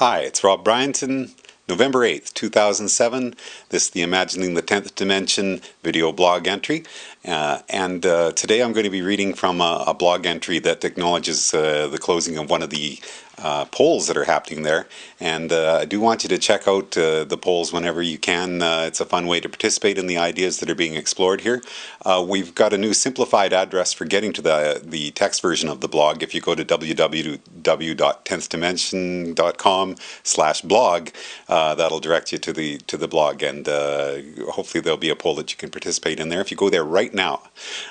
Hi, it's Rob Bryanton, November 8th, 2007. This is the Imagining the 10th Dimension video blog entry. Today I'm going to be reading from a blog entry that acknowledges the closing of one of the polls that are happening there. And I do want you to check out the polls whenever you can. It's a fun way to participate in the ideas that are being explored here. We've got a new simplified address for getting to the text version of the blog. If you go to www.10thdimension.com/blog, that'll direct you to the blog, and hopefully there'll be a poll that you can participate in there if you go there right now.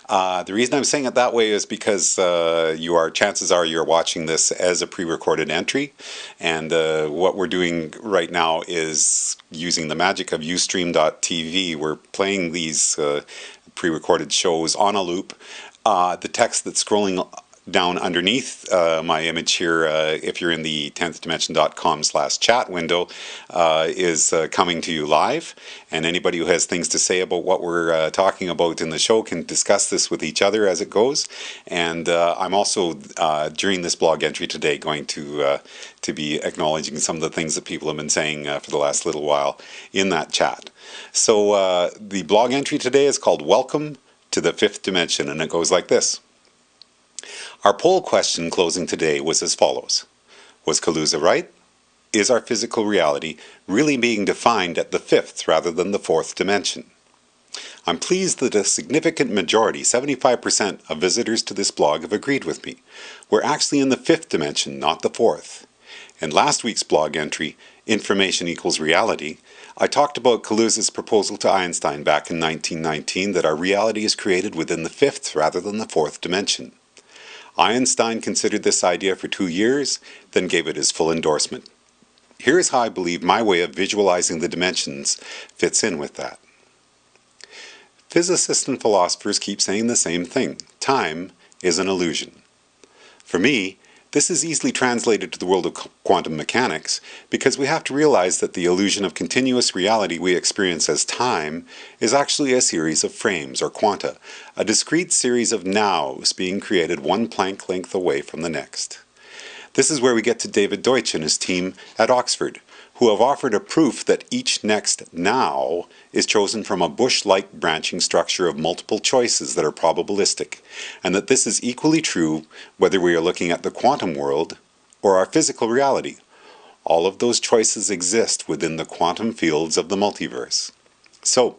The reason I'm saying it that way is because chances are you're watching this as a pre-recorded entry, and what we're doing right now is using the magic of Ustream.tv. We're playing these pre-recorded shows on a loop. The text that's scrolling down underneath my image here, if you're in the 10thdimension.com/chat window, is coming to you live, and anybody who has things to say about what we're talking about in the show can discuss this with each other as it goes. And I'm also during this blog entry today going to be acknowledging some of the things that people have been saying for the last little while in that chat. So the blog entry today is called Welcome to the Fifth Dimension, and it goes like this. Our poll question closing today was as follows. Was Kaluza right? Is our physical reality really being defined at the fifth rather than the fourth dimension? I'm pleased that a significant majority, 75% of visitors to this blog have agreed with me. We're actually in the fifth dimension, not the fourth. In last week's blog entry, Information Equals Reality, I talked about Kaluza's proposal to Einstein back in 1919 that our reality is created within the fifth rather than the fourth dimension. Einstein considered this idea for 2 years, then gave it his full endorsement. Here is how I believe my way of visualizing the dimensions fits in with that. Physicists and philosophers keep saying the same thing. Time is an illusion. For me, this is easily translated to the world of quantum mechanics because we have to realize that the illusion of continuous reality we experience as time is actually a series of frames, or quanta, a discrete series of nows being created one Planck length away from the next. This is where we get to David Deutsch and his team at Oxford, who have offered a proof that each next now is chosen from a bush-like branching structure of multiple choices that are probabilistic, and that this is equally true whether we are looking at the quantum world or our physical reality. All of those choices exist within the quantum fields of the multiverse. So,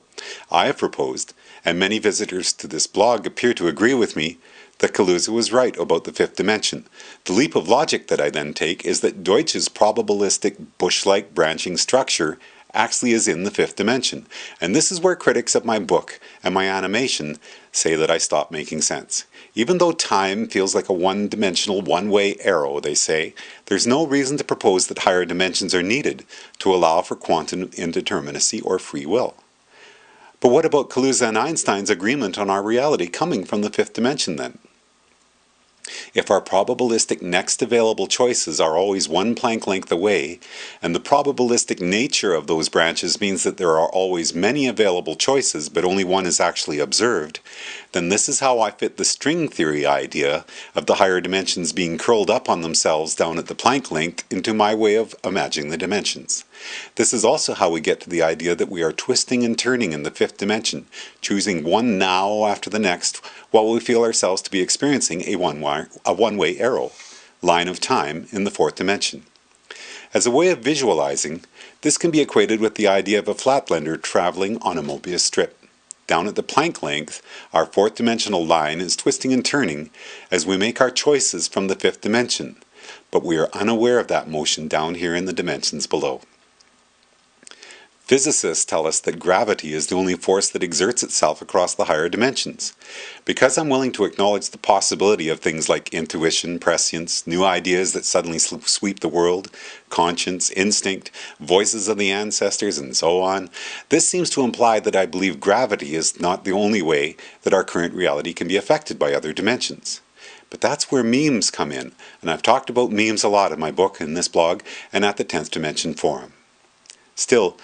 I have proposed, and many visitors to this blog appear to agree with me, that Kaluza was right about the fifth dimension. The leap of logic that I then take is that Deutsch's probabilistic bush-like branching structure actually is in the fifth dimension. And this is where critics of my book and my animation say that I stop making sense. Even though time feels like a one-dimensional, one-way arrow, they say, there's no reason to propose that higher dimensions are needed to allow for quantum indeterminacy or free will. But what about Kaluza and Einstein's agreement on our reality coming from the fifth dimension then? If our probabilistic next available choices are always one Planck length away, and the probabilistic nature of those branches means that there are always many available choices but only one is actually observed, then this is how I fit the string theory idea of the higher dimensions being curled up on themselves down at the Planck length into my way of imagining the dimensions. This is also how we get to the idea that we are twisting and turning in the fifth dimension, choosing one now after the next, while we feel ourselves to be experiencing a one-way arrow, line of time in the fourth dimension. As a way of visualizing, this can be equated with the idea of a flatlander traveling on a Mobius strip. Down at the Planck length, our fourth dimensional line is twisting and turning as we make our choices from the fifth dimension, but we are unaware of that motion down here in the dimensions below. Physicists tell us that gravity is the only force that exerts itself across the higher dimensions. Because I'm willing to acknowledge the possibility of things like intuition, prescience, new ideas that suddenly sweep the world, conscience, instinct, voices of the ancestors, and so on, this seems to imply that I believe gravity is not the only way that our current reality can be affected by other dimensions. But that's where memes come in, and I've talked about memes a lot in my book, in this blog, and at the 10th Dimension Forum. Still,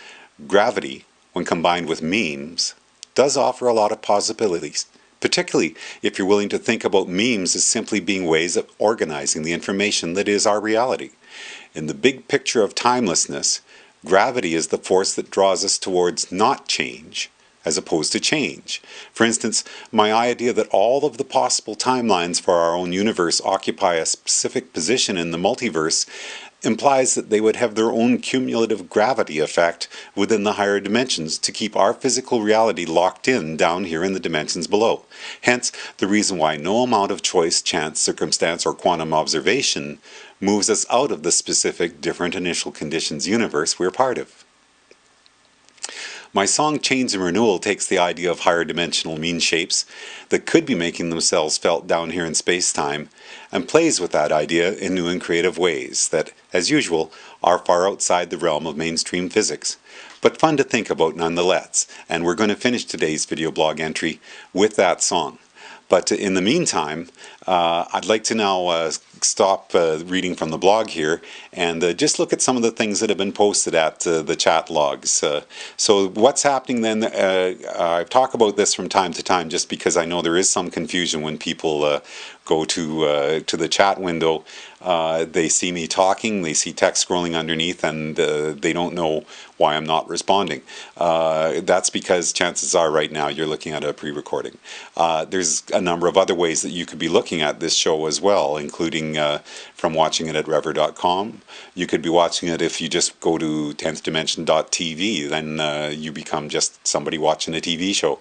gravity, when combined with memes, does offer a lot of possibilities, particularly if you're willing to think about memes as simply being ways of organizing the information that is our reality. In the big picture of timelessness, gravity is the force that draws us towards not change, as opposed to change. For instance, my idea that all of the possible timelines for our own universe occupy a specific position in the multiverse implies that they would have their own cumulative gravity effect within the higher dimensions to keep our physical reality locked in down here in the dimensions below. Hence, the reason why no amount of choice, chance, circumstance, or quantum observation moves us out of the specific different initial conditions universe we're part of. My song Chains and Renewal takes the idea of higher dimensional mean shapes that could be making themselves felt down here in space-time and plays with that idea in new and creative ways that, as usual, are far outside the realm of mainstream physics, but fun to think about nonetheless. And we're going to finish today's video blog entry with that song. But in the meantime, I'd like to now stop reading from the blog here and just look at some of the things that have been posted at the chat logs. So what's happening then, I talk about this from time to time just because I know there is some confusion when people go to the chat window. They see me talking, they see text scrolling underneath, and they don't know why I'm not responding. That's because chances are right now you're looking at a pre-recording. There's a number of other ways that you could be looking at this show as well, including from watching it at rever.com. You could be watching it if you just go to 10thdimension.tv, then you become just somebody watching a TV show.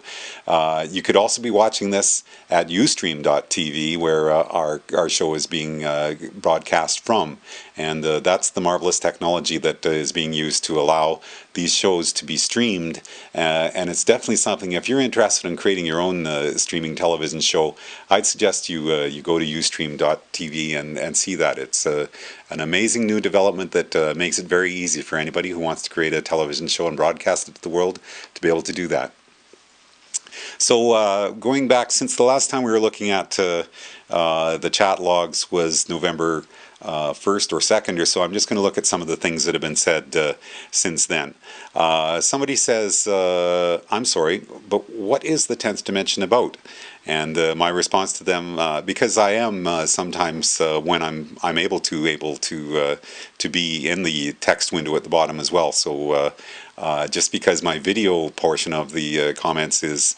You could also be watching this at ustream.tv, where our show is being broadcast from, and that's the marvelous technology that is being used to allow these shows to be streamed, and it's definitely something, if you're interested in creating your own streaming television show, I'd suggest you go to ustream.tv and see that. It's an amazing new development that makes it very easy for anybody who wants to create a television show and broadcast it to the world to be able to do that. So going back, since the last time we were looking at the chat logs was November 1st or 2nd or so, I'm just going to look at some of the things that have been said since then. Somebody says, I'm sorry, but what is the 10th dimension about? And my response to them, because I am sometimes when I'm able to be in the text window at the bottom as well. So just because my video portion of the comments is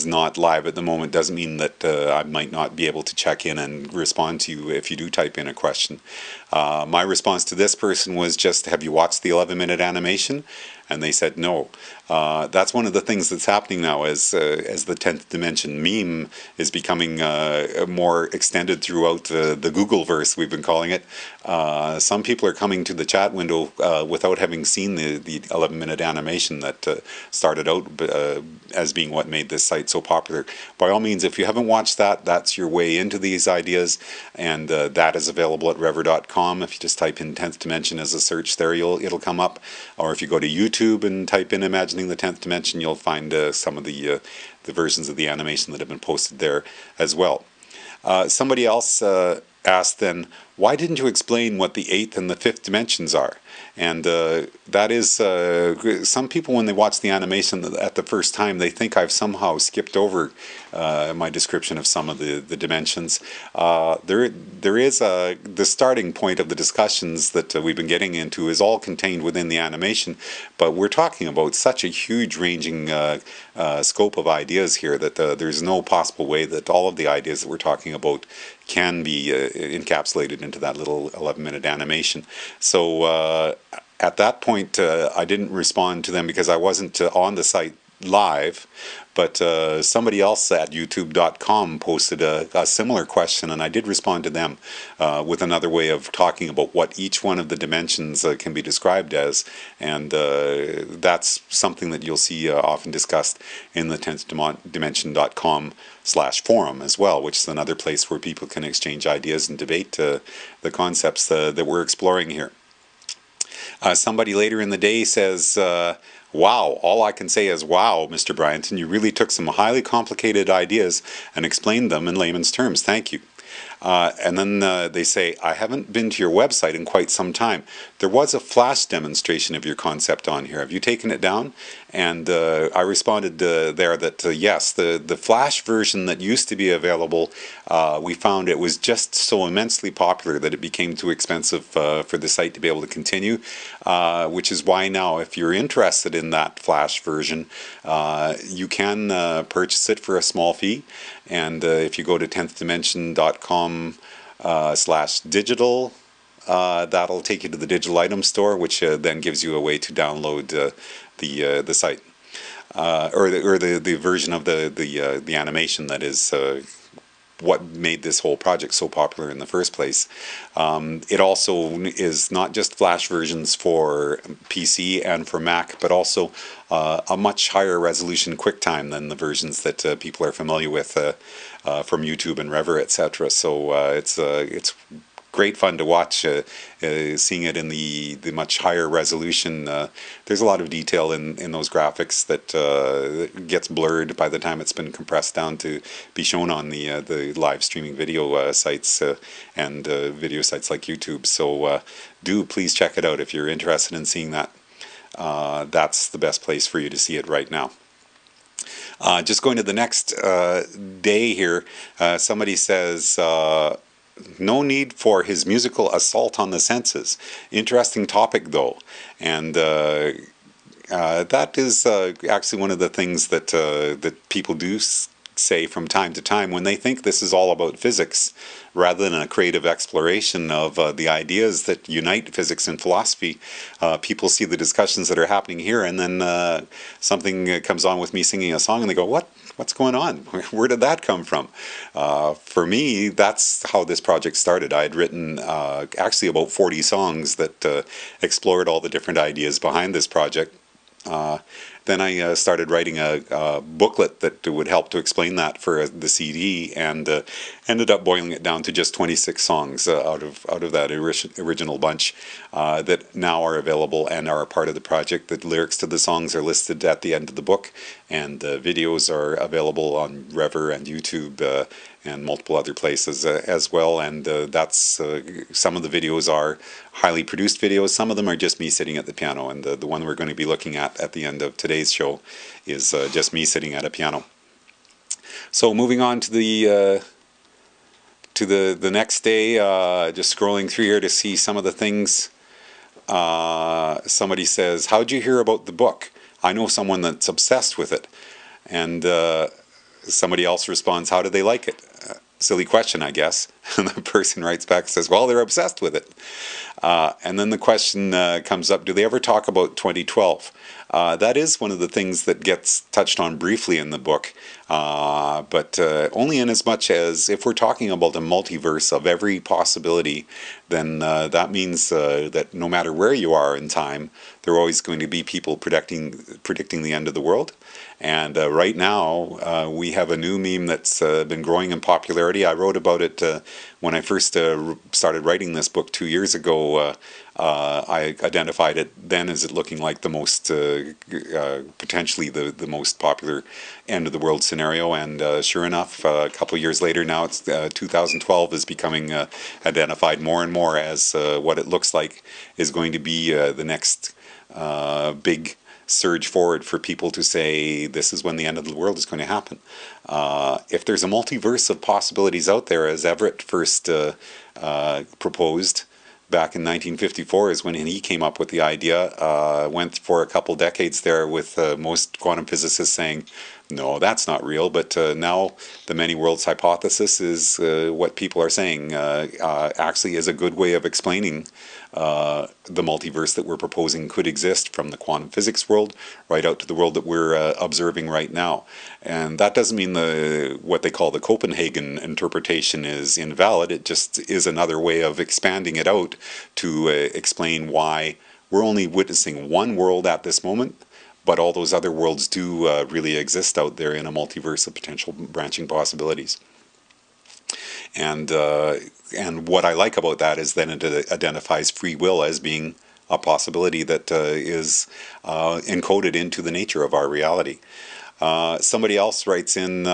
not live at the moment doesn't mean that I might not be able to check in and respond to you if you do type in a question. My response to this person was just, have you watched the 11-minute animation? And they said no. That's one of the things that's happening now as the 10th dimension meme is becoming more extended throughout the Googleverse, we've been calling it. Some people are coming to the chat window without having seen the 11-minute animation that started out as being what made this site so popular. By all means, if you haven't watched that, that's your way into these ideas, and that is available at rever.com. If you just type in 10th dimension as a search there, it'll come up. Or if you go to YouTube and type in Imagining the 10th Dimension, you'll find some of the versions of the animation that have been posted there as well. Somebody else asked then, why didn't you explain what the 8th and the 5th dimensions are? And that is, some people when they watch the animation at the first time, they think I've somehow skipped over my description of some of the dimensions. There is the starting point of the discussions that we've been getting into is all contained within the animation, but we're talking about such a huge ranging scope of ideas here that there's no possible way that all of the ideas that we're talking about can be encapsulated into that little 11-minute animation. So at that point, I didn't respond to them because I wasn't on the site live, but somebody else at youtube.com posted a similar question, and I did respond to them with another way of talking about what each one of the dimensions can be described as, and that's something that you'll see often discussed in the 10thdimension.com/forum as well, which is another place where people can exchange ideas and debate the concepts that we're exploring here. Somebody later in the day says, wow, all I can say is wow, Mr. Bryanton, you really took some highly complicated ideas and explained them in layman's terms. Thank you. And then they say, I haven't been to your website in quite some time. There was a flash demonstration of your concept on here. Have you taken it down? And I responded there that yes, the flash version that used to be available, we found it was just so immensely popular that it became too expensive for the site to be able to continue, which is why now, if you're interested in that flash version, you can purchase it for a small fee. And if you go to 10thdimension.com/digital, that'll take you to the digital item store, which then gives you a way to download the site, or the version of the animation that is what made this whole project so popular in the first place. It also is not just flash versions for PC and for Mac, but also a much higher resolution QuickTime than the versions that people are familiar with from YouTube and Rever, etc. So it's great fun to watch, seeing it in the much higher resolution. There's a lot of detail in those graphics that gets blurred by the time it's been compressed down to be shown on the live streaming video sites and video sites like YouTube. So do please check it out if you're interested in seeing that. That's the best place for you to see it right now. Just going to the next day here, somebody says, no need for his musical assault on the senses. Interesting topic, though. And that is actually one of the things that people do say from time to time when they think this is all about physics, rather than a creative exploration of the ideas that unite physics and philosophy. People see the discussions that are happening here, and then something comes on with me singing a song, and they go, what's going on? Where did that come from? For me, that's how this project started. I had written actually about 40 songs that explored all the different ideas behind this project. Then I started writing a booklet that would help to explain that for the CD, and ended up boiling it down to just 26 songs out of that original bunch that now are available and are a part of the project. The lyrics to the songs are listed at the end of the book, and videos are available on Rever and YouTube and multiple other places as well. And that's some of the videos are highly produced videos. Some of them are just me sitting at the piano, and the one we're going to be looking at the end of today's show is just me sitting at a piano. So moving on to the next day, just scrolling through here to see some of the things. Somebody says, how'd you hear about the book? I know someone that's obsessed with it. And somebody else responds, how do they like it? Silly question, I guess. And the person writes back and says, well, they're obsessed with it. And then the question comes up, do they ever talk about 2012? That is one of the things that gets touched on briefly in the book, but only in as much as if we're talking about a multiverse of every possibility, then that means that no matter where you are in time, there are always going to be people predicting the end of the world. And right now, we have a new meme that's been growing in popularity. I wrote about it when I first started writing this book 2 years ago. I identified it then as it looking like the most, potentially the most popular end of the world scenario. And sure enough, a couple of years later now, it's 2012 is becoming identified more and more as what it looks like is going to be the next big surge forward for people to say this is when the end of the world is going to happen. If there's a multiverse of possibilities out there, as Everett first proposed back in 1954 is when he came up with the idea, went for a couple decades there with most quantum physicists saying, no, that's not real, but now the many worlds hypothesis is what people are saying actually is a good way of explaining the multiverse that we're proposing could exist from the quantum physics world right out to the world that we're observing right now. And that doesn't mean what they call the Copenhagen interpretation is invalid. It just is another way of expanding it out to explain why we're only witnessing one world at this moment, but all those other worlds do really exist out there in a multiverse of potential branching possibilities. And what I like about that is then it identifies free will as being a possibility that is encoded into the nature of our reality. Somebody else writes in,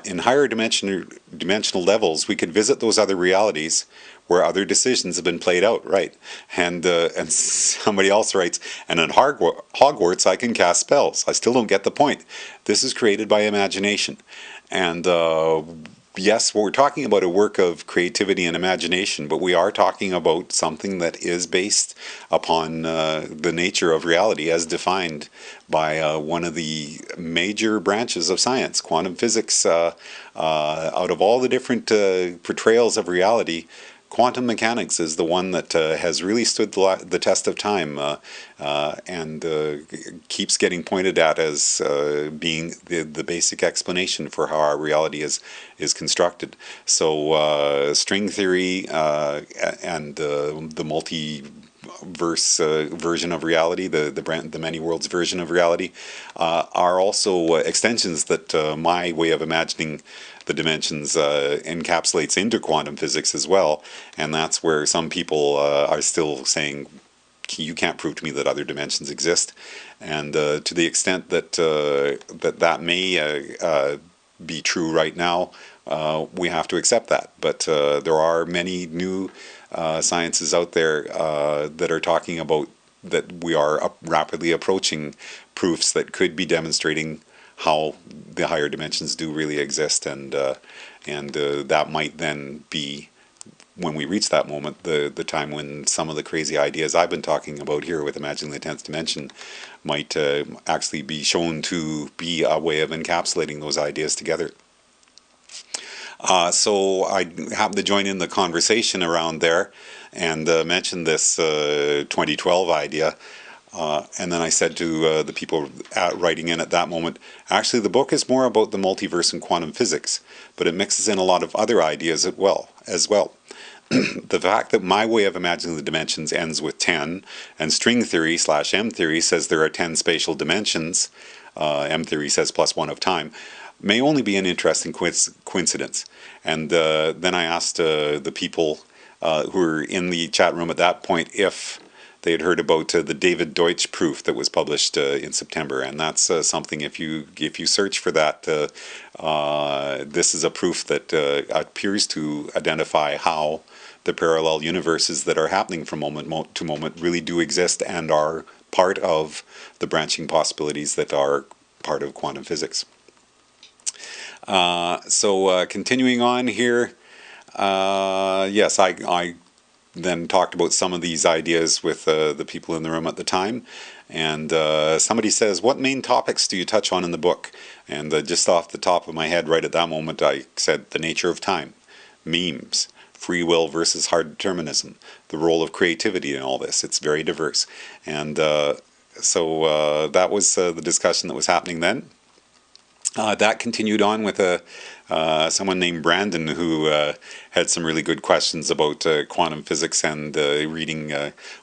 in higher dimensional levels, we could visit those other realities where other decisions have been played out, right? And somebody else writes, and in Hogwarts I can cast spells. I still don't get the point. This is created by imagination. And yes, we're talking about a work of creativity and imagination, but we are talking about something that is based upon the nature of reality as defined by one of the major branches of science, quantum physics. Out of all the different portrayals of reality, quantum mechanics is the one that has really stood the test of time and keeps getting pointed at as being the basic explanation for how our reality is constructed. So string theory and the multiverse version of reality, the many worlds version of reality, are also extensions that my way of imagining the dimensions encapsulates into quantum physics as well, and that's where some people are still saying, you can't prove to me that other dimensions exist. And to the extent that that may be true right now, we have to accept that. But there are many new sciences out there that are talking about that we are rapidly approaching proofs that could be demonstrating how the higher dimensions do really exist, and that might then be, when we reach that moment, the time when some of the crazy ideas I've been talking about here with Imagining the 10th Dimension might actually be shown to be a way of encapsulating those ideas together. So I happened to join in the conversation around there and mentioned this 2012 idea. And then I said to the people writing in at that moment, actually the book is more about the multiverse and quantum physics, but it mixes in a lot of other ideas as well. The fact that my way of imagining the dimensions ends with 10, and string theory / M theory says there are 10 spatial dimensions, M theory says +1 of time, may only be an interesting coincidence. And then I asked the people who were in the chat room at that point if they had heard about the David Deutsch proof that was published in September, and that's something. If you search for that, this is a proof that appears to identify how the parallel universes that are happening from moment to moment really do exist and are part of the branching possibilities that are part of quantum physics. So continuing on here, yes, I then talked about some of these ideas with the people in the room at the time, and somebody says, what main topics do you touch on in the book? And just off the top of my head right at that moment I said the nature of time, memes, free will versus hard determinism, the role of creativity in all this. It's very diverse. And so that was the discussion that was happening then. That continued on with someone named Brandon who had some really good questions about quantum physics and reading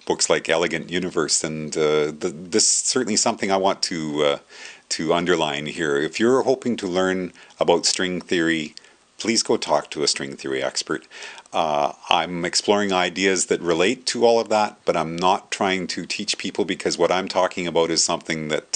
books like Elegant Universe. And this is certainly something I want to underline here. If you're hoping to learn about string theory, please go talk to a string theory expert. I'm exploring ideas that relate to all of that, but I'm not trying to teach people, because what I'm talking about is something that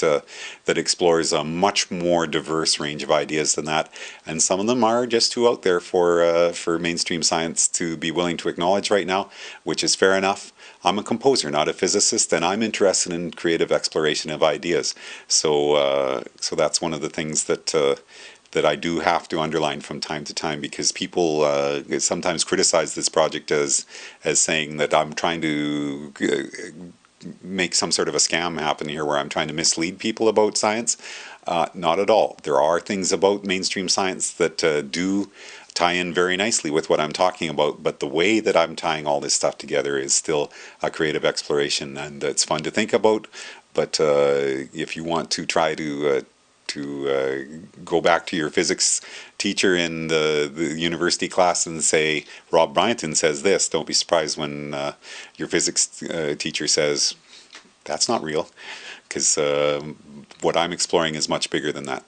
that explores a much more diverse range of ideas than that, and some of them are just too out there for mainstream science to be willing to acknowledge right now, which is fair enough. I'm a composer, not a physicist, and I'm interested in creative exploration of ideas. So so that's one of the things that that I do have to underline from time to time, because people sometimes criticize this project as saying that I'm trying to make some sort of a scam happen here where I'm trying to mislead people about science. Not at all. There are things about mainstream science that do tie in very nicely with what I'm talking about, but the way that I'm tying all this stuff together is still a creative exploration, and it's fun to think about. But if you want to try to go back to your physics teacher in the university class and say, Rob Bryanton says this, don't be surprised when your physics teacher says, that's not real, because what I'm exploring is much bigger than that.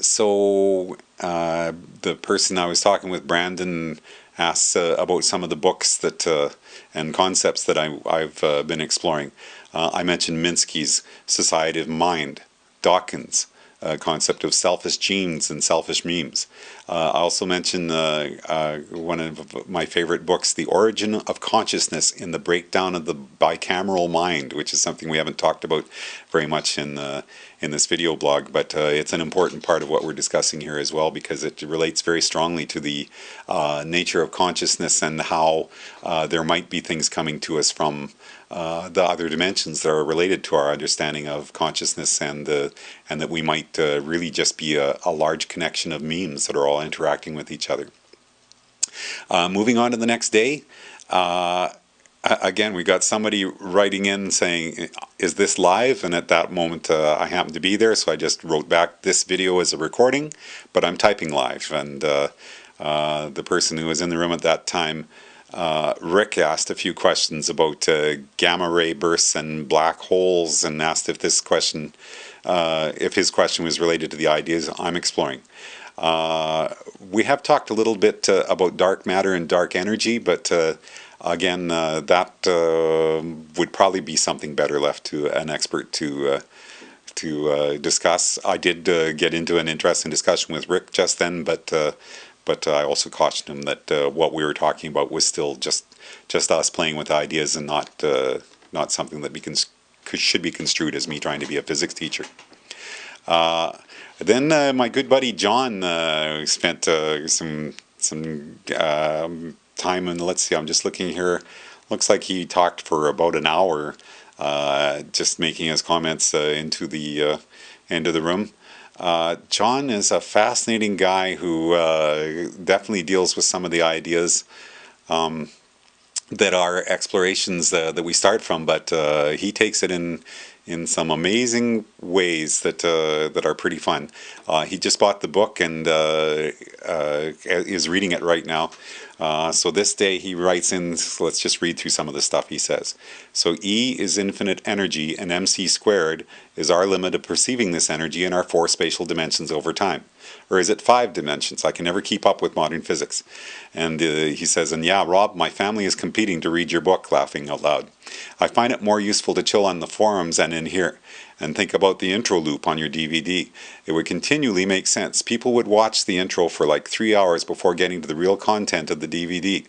So the person I was talking with, Brandon, asks about some of the books that and concepts that I've been exploring. I mentioned Minsky's Society of Mind, Dawkins, concept of selfish genes and selfish memes. I also mentioned one of my favorite books, The Origin of Consciousness in the Breakdown of the Bicameral Mind, which is something we haven't talked about very much in this video blog, but it's an important part of what we're discussing here as well, because it relates very strongly to the nature of consciousness and how there might be things coming to us from the other dimensions that are related to our understanding of consciousness, and that we might really just be a large connection of memes that are all interacting with each other. Moving on to the next day, again, we got somebody writing in saying, is this live? And at that moment I happened to be there, so I just wrote back, this video is a recording, but I'm typing live. And the person who was in the room at that time, Rick, asked a few questions about gamma ray bursts and black holes, and asked if this question, if his question was related to the ideas I'm exploring. We have talked a little bit about dark matter and dark energy, but again, that would probably be something better left to an expert to discuss. I did get into an interesting discussion with Rick just then, but I also cautioned him that what we were talking about was still just us playing with ideas, and not something that should be construed as me trying to be a physics teacher. Then my good buddy John spent some time, and let's see, I'm just looking here. Looks like he talked for about an hour, just making his comments into the end of the room. John is a fascinating guy who definitely deals with some of the ideas that are explorations that we start from, but he takes it in some amazing ways that are pretty fun. He just bought the book and is reading it right now. So this day he writes in, so let's just read through some of the stuff he says. So E is infinite energy, and MC squared is our limit of perceiving this energy in our 4 spatial dimensions over time. Or is it 5 dimensions? I can never keep up with modern physics. And he says, and yeah, Rob, my family is competing to read your book, laughing out loud. I find it more useful to chill on the forums and in here, and think about the intro loop on your DVD. It would continually make sense. People would watch the intro for like 3 hours before getting to the real content of the DVD.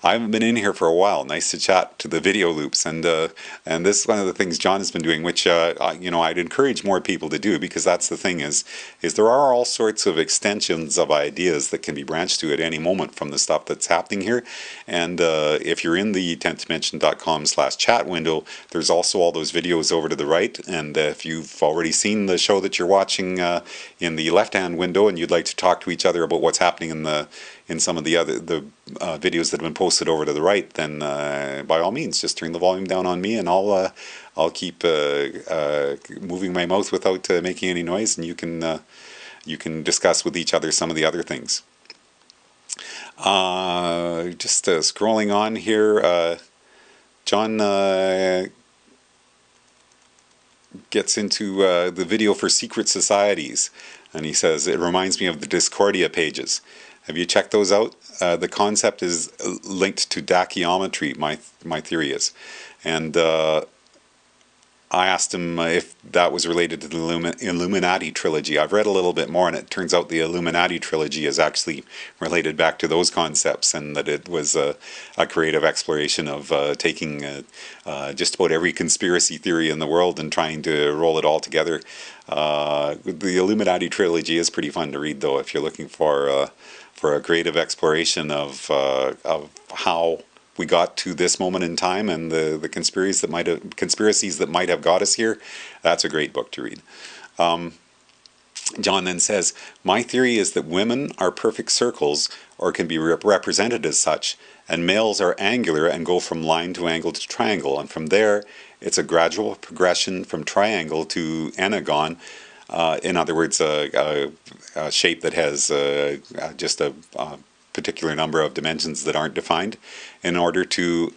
I haven't been in here for a while. Nice to chat to the video loops, and this is one of the things John has been doing, which I'd encourage more people to do, because that's the thing is there are all sorts of extensions of ideas that can be branched to at any moment from the stuff that's happening here. And if you're in the 10thdimension.com/chat window, there's also all those videos over to the right. And if you've already seen the show that you're watching in the left-hand window, and you'd like to talk to each other about what's happening in some of the videos that have been posted over to the right, then by all means just turn the volume down on me, and I'll keep moving my mouth without making any noise, and you can discuss with each other some of the other things. Just scrolling on here, John gets into the video for secret societies, and he says it reminds me of the Discordia pages. Have you checked those out? The concept is linked to dachyometry, my theory is. And I asked him if that was related to the Illuminati trilogy. I've read a little bit more, and it turns out the Illuminati trilogy is actually related back to those concepts, and that it was a creative exploration of taking just about every conspiracy theory in the world and trying to roll it all together. The Illuminati trilogy is pretty fun to read, though, if you're looking for a creative exploration of how we got to this moment in time, and the conspiracies that might have got us here. That's a great book to read. John then says, my theory is that women are perfect circles, or can be represented as such, and males are angular and go from line to angle to triangle, and from there it's a gradual progression from triangle to anagon. In other words, a shape that has just a particular number of dimensions that aren't defined, in order to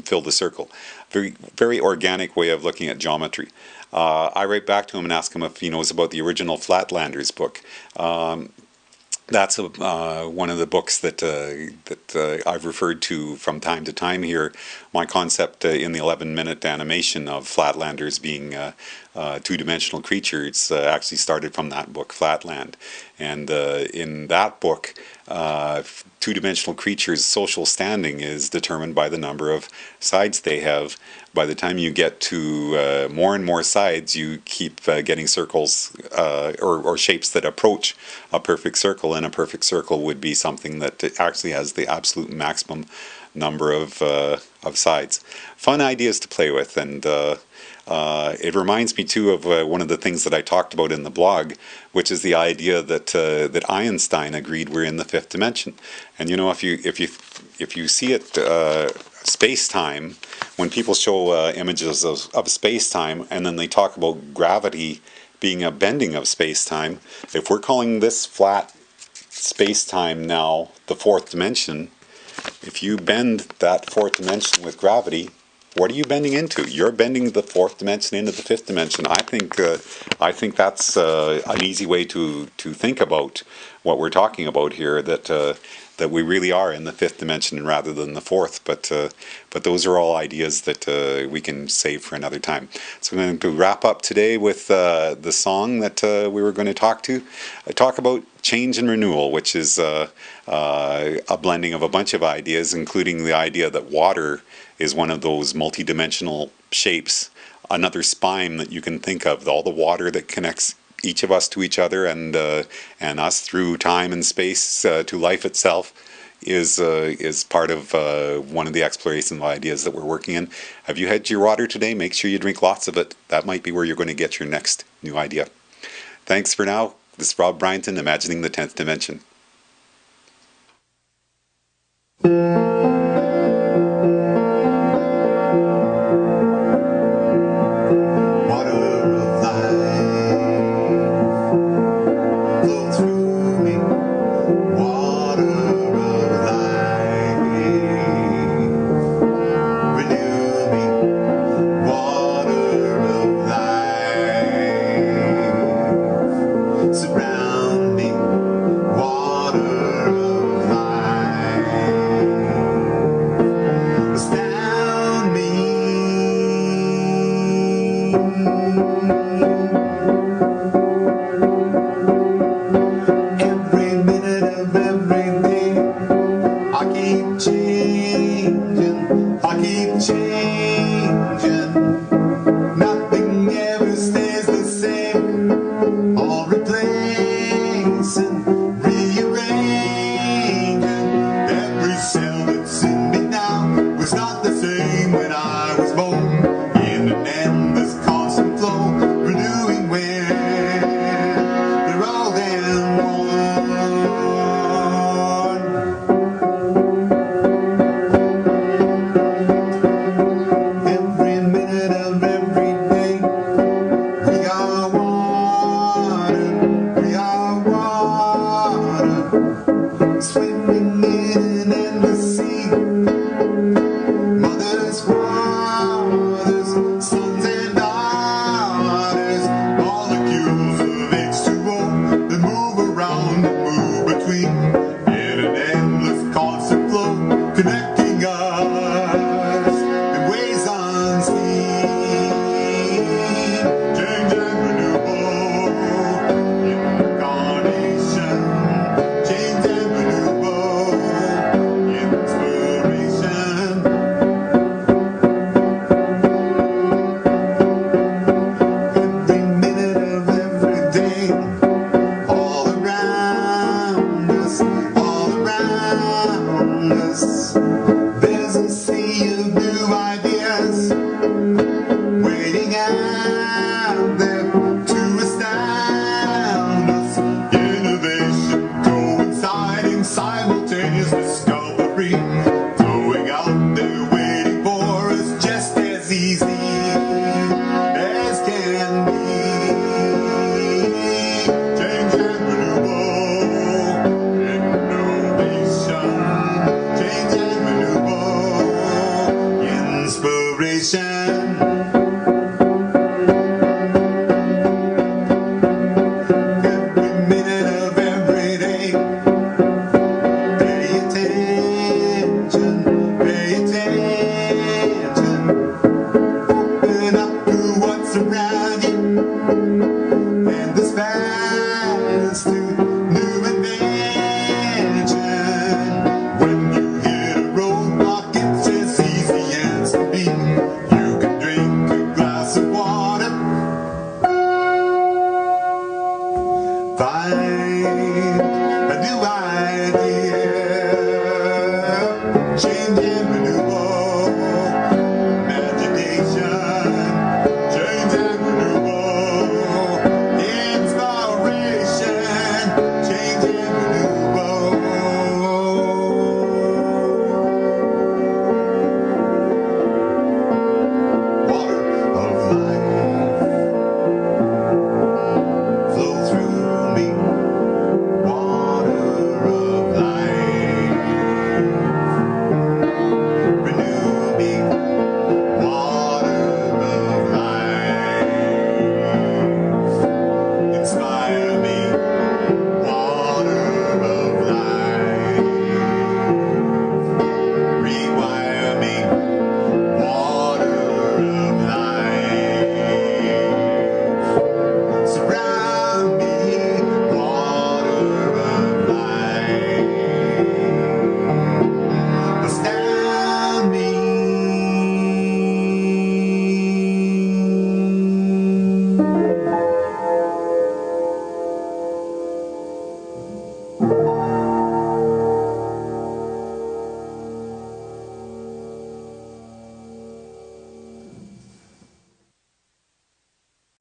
fill the circle. Very, very organic way of looking at geometry. I write back to him and ask him if he knows about the original Flatlanders book. That's one of the books that I've referred to from time to time here. My concept in the 11-minute animation of Flatlanders being two-dimensional creatures actually started from that book, Flatland. And in that book, two-dimensional creatures' social standing is determined by the number of sides they have. By the time you get to more and more sides, you keep getting circles or shapes that approach a perfect circle, and a perfect circle would be something that actually has the absolute maximum number of sides. Fun ideas to play with, and it reminds me too of one of the things that I talked about in the blog, which is the idea that that Einstein agreed we're in the fifth dimension. And you know, if you see it, space-time, when people show images of space-time and then they talk about gravity being a bending of space-time, if we're calling this flat space-time now the fourth dimension, if you bend that fourth dimension with gravity, what are you bending into? You're bending the fourth dimension into the fifth dimension. I think that's an easy way to think about what we're talking about here. That we really are in the fifth dimension rather than the fourth. But those are all ideas that we can save for another time. So I'm going to wrap up today with the song that we were going to talk about change and renewal, which is a blending of a bunch of ideas, including the idea that water is one of those multidimensional shapes, another spine that you can think of, all the water that connects each of us to each other and us through time and space to life itself is part of one of the exploration ideas that we're working in. Have you had your water today? Make sure you drink lots of it. That might be where you're going to get your next new idea. Thanks for now. This is Rob Bryanton, Imagining the 10th Dimension. Surround me, water of inspiration.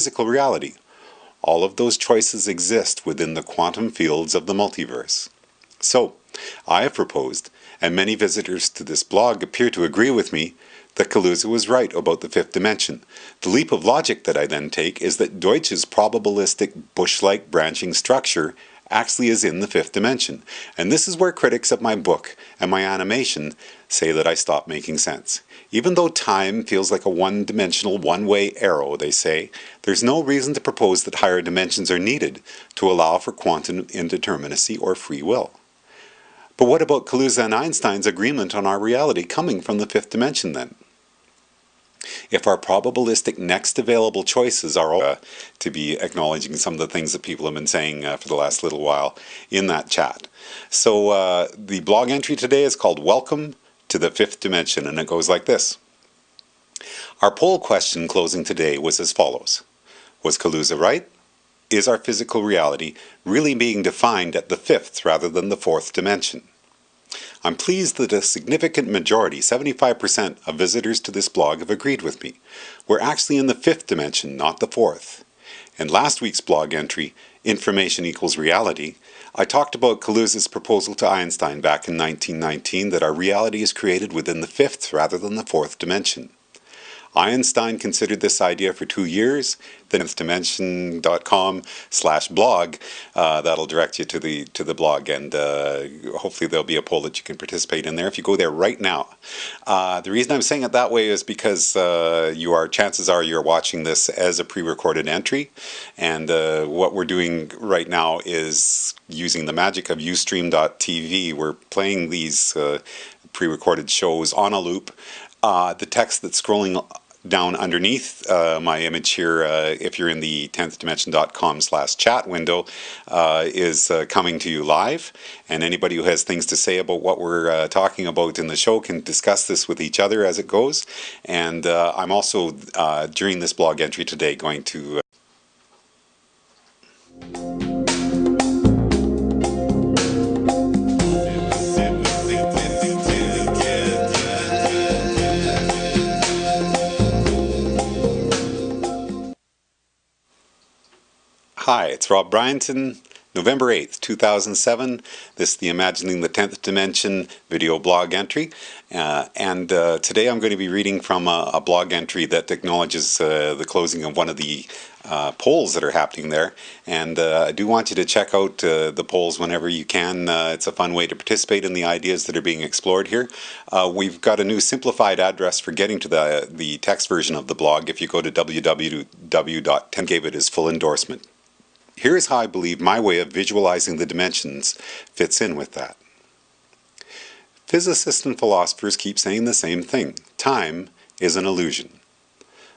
physical reality. All of those choices exist within the quantum fields of the multiverse. So, I have proposed, and many visitors to this blog appear to agree with me, that Kaluza was right about the fifth dimension. The leap of logic that I then take is that Deutsch's probabilistic bush-like branching structure actually is in the fifth dimension. And this is where critics of my book and my animation say that I stopped making sense. Even though time feels like a one-dimensional, one-way arrow, they say, there's no reason to propose that higher dimensions are needed to allow for quantum indeterminacy or free will. But what about Kaluza and Einstein's agreement on our reality coming from the fifth dimension then? If our probabilistic next available choices are all to be acknowledging some of the things that people have been saying for the last little while in that chat. So the blog entry today is called Welcome to the Fifth Dimension, and it goes like this. Our poll question closing today was as follows. Was Kaluza right? Is our physical reality really being defined at the fifth rather than the fourth dimension? I'm pleased that a significant majority, 75% of visitors to this blog have agreed with me. We're actually in the fifth dimension, not the fourth. In last week's blog entry, Information Equals Reality, I talked about Kaluza's proposal to Einstein back in 1919 that our reality is created within the fifth rather than the fourth dimension. Einstein considered this idea for 2 years. The nthdimension.com/blog, that'll direct you to the blog, and hopefully there'll be a poll that you can participate in there if you go there right now. The reason I'm saying it that way is because chances are you're watching this as a pre-recorded entry, and what we're doing right now is using the magic of Ustream.tv. We're playing these pre-recorded shows on a loop. The text that's scrolling down underneath my image here, if you're in the 10thdimension.com/chat window, is coming to you live. And anybody who has things to say about what we're talking about in the show can discuss this with each other as it goes. And I'm also, during this blog entry today, going to Hi, it's Rob Bryanton, November 8th, 2007. This is the Imagining the 10th Dimension video blog entry. And today I'm going to be reading from a blog entry that acknowledges the closing of one of the polls that are happening there. And I do want you to check out the polls whenever you can. It's a fun way to participate in the ideas that are being explored here. We've got a new simplified address for getting to the text version of the blog. If you go to www.10, gave it his full endorsement. Here is how I believe my way of visualizing the dimensions fits in with that. Physicists and philosophers keep saying the same thing. Time is an illusion.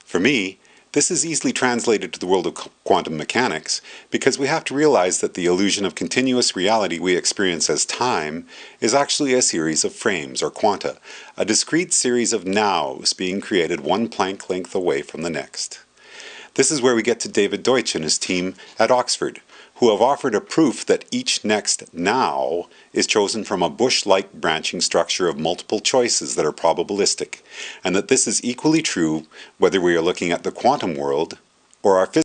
For me, this is easily translated to the world of quantum mechanics because we have to realize that the illusion of continuous reality we experience as time is actually a series of frames or quanta, a discrete series of nows being created one Planck length away from the next. This is where we get to David Deutsch and his team at Oxford, who have offered a proof that each next now is chosen from a bush-like branching structure of multiple choices that are probabilistic, and that this is equally true whether we are looking at the quantum world or our physical